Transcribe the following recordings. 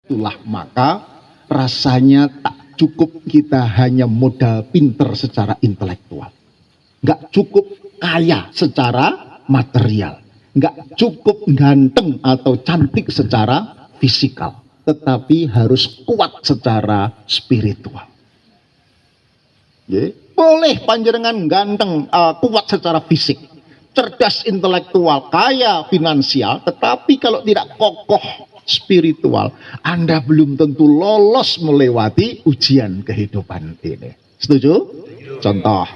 Itulah maka rasanya tak cukup kita hanya modal pinter secara intelektual, nggak cukup kaya secara material, nggak cukup ganteng atau cantik secara fisikal, tetapi harus kuat secara spiritual. Boleh panjenengan ganteng, kuat secara fisik, cerdas intelektual, kaya finansial, tetapi kalau tidak kokoh spiritual, Anda belum tentu lolos melewati ujian kehidupan ini. Setuju? Contoh,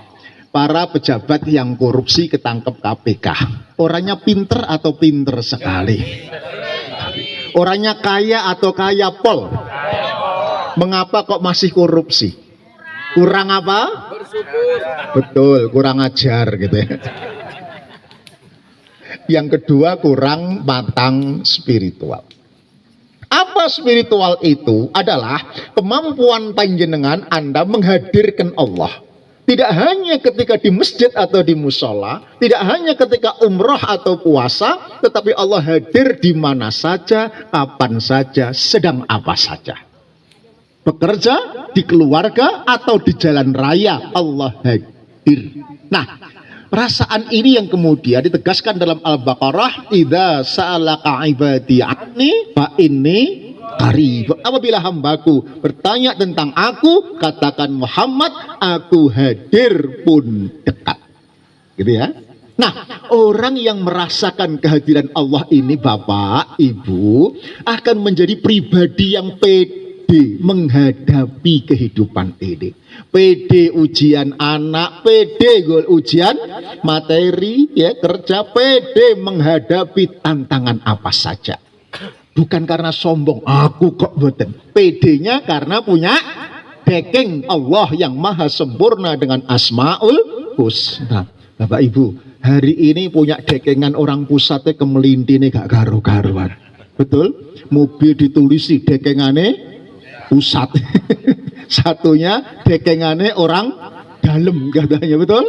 para pejabat yang korupsi ketangkep KPK, orangnya pinter atau pinter sekali? Orangnya kaya atau kaya pol? Mengapa kok masih korupsi? Kurang apa? Betul, kurang ajar gitu ya. Yang kedua, kurang matang spiritual. Apa spiritual itu? Adalah kemampuan panjenengan Anda menghadirkan Allah. Tidak hanya ketika di masjid atau di musola, tidak hanya ketika umroh atau puasa, tetapi Allah hadir di mana saja, kapan saja, sedang apa saja. Bekerja, di keluarga, atau di jalan raya, Allah hadir. Nah, perasaan ini yang kemudian ditegaskan dalam Al-Baqarah, idza sa'alaka ibadi anni fa inni qarib. Apabila hambaku bertanya tentang aku, katakan Muhammad, aku hadir pun dekat. Gitu ya. Nah, orang yang merasakan kehadiran Allah ini, Bapak, Ibu, akan menjadi pribadi yang pede menghadapi kehidupan ini. PD ujian anak, PD ujian materi, ya, kerja, PD menghadapi tantangan apa saja. Bukan karena sombong, aku kok boten. PD-nya karena punya backing Allah yang maha sempurna dengan Asmaul Husna. Bapak Ibu, hari ini punya dekengan orang pusatnya kemelintine gak karu-karuan. Betul? Mobil ditulisi dekengane pusat. Satunya dekengane orang dalam katanya, betul?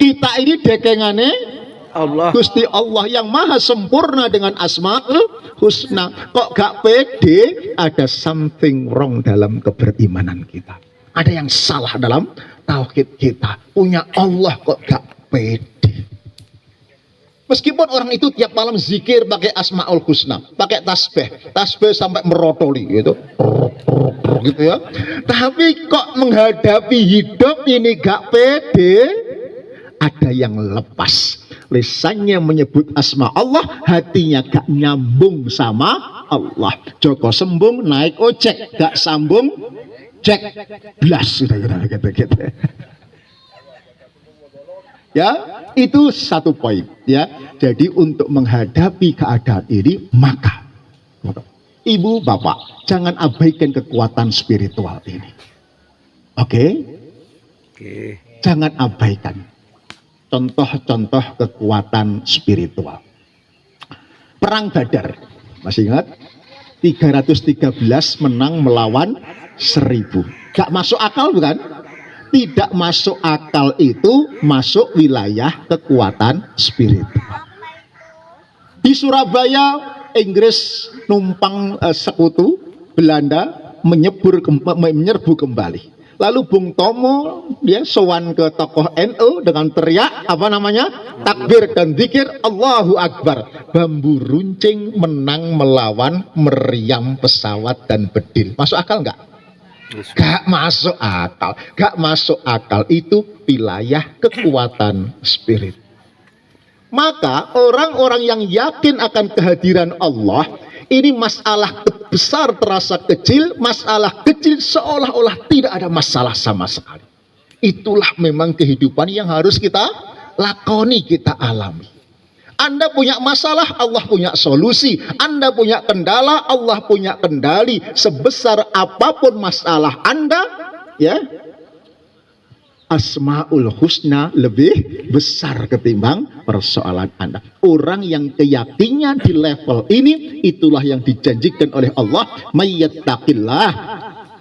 Kita ini dekengane Allah, Gusti Allah yang maha sempurna dengan Asmaul Husna. Kok gak pede? Ada something wrong dalam keberimanan kita. Ada yang salah dalam tauhid kita. Punya Allah kok gak pede. Meskipun orang itu tiap malam zikir pakai Asmaul Husna, pakai tasbih sampai merotoli gitu. Gitu ya. Tapi kok menghadapi hidup ini gak pede, ada yang lepas. Lisannya menyebut asma Allah, hatinya gak nyambung sama Allah. Joko sembung naik ojek, gak sambung cek blas gitu. Ya, itu satu poin ya. Jadi untuk menghadapi keadaan ini, maka Ibu, Bapak, jangan abaikan kekuatan spiritual ini. Oke? Jangan abaikan contoh-contoh kekuatan spiritual. Perang Badar, masih ingat? 313 menang melawan 1000. Gak masuk akal bukan? Tidak masuk akal itu masuk wilayah kekuatan spiritual. Di Surabaya, Inggris numpang sekutu, Belanda menyerbu kembali. Lalu Bung Tomo dia sowan ke tokoh NU dengan teriak apa namanya? Takbir dan zikir Allahu Akbar. Bambu runcing menang melawan meriam pesawat dan bedil. Masuk akal enggak? Gak masuk akal. Gak masuk akal, itu wilayah kekuatan spirit. Maka orang-orang yang yakin akan kehadiran Allah, ini masalah besar terasa kecil, masalah kecil seolah-olah tidak ada masalah sama sekali. Itulah memang kehidupan yang harus kita lakoni, kita alami. Anda punya masalah, Allah punya solusi. Anda punya kendala, Allah punya kendali. Sebesar apapun masalah Anda, ya, Asmaul Husna lebih besar ketimbang persoalan Anda. Orang yang keyakinannya di level ini, itulah yang dijanjikan oleh Allah. Mayyattaqillah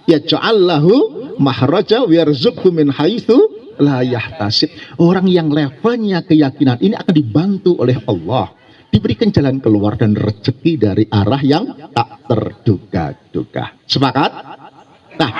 yaj'al lahu mahraja wa yarzuqhu min haitsu la yahtasib. Orang yang levelnya keyakinan ini akan dibantu oleh Allah. diberikan jalan keluar dan rezeki dari arah yang tak terduga-duga. Sepakat? Nah,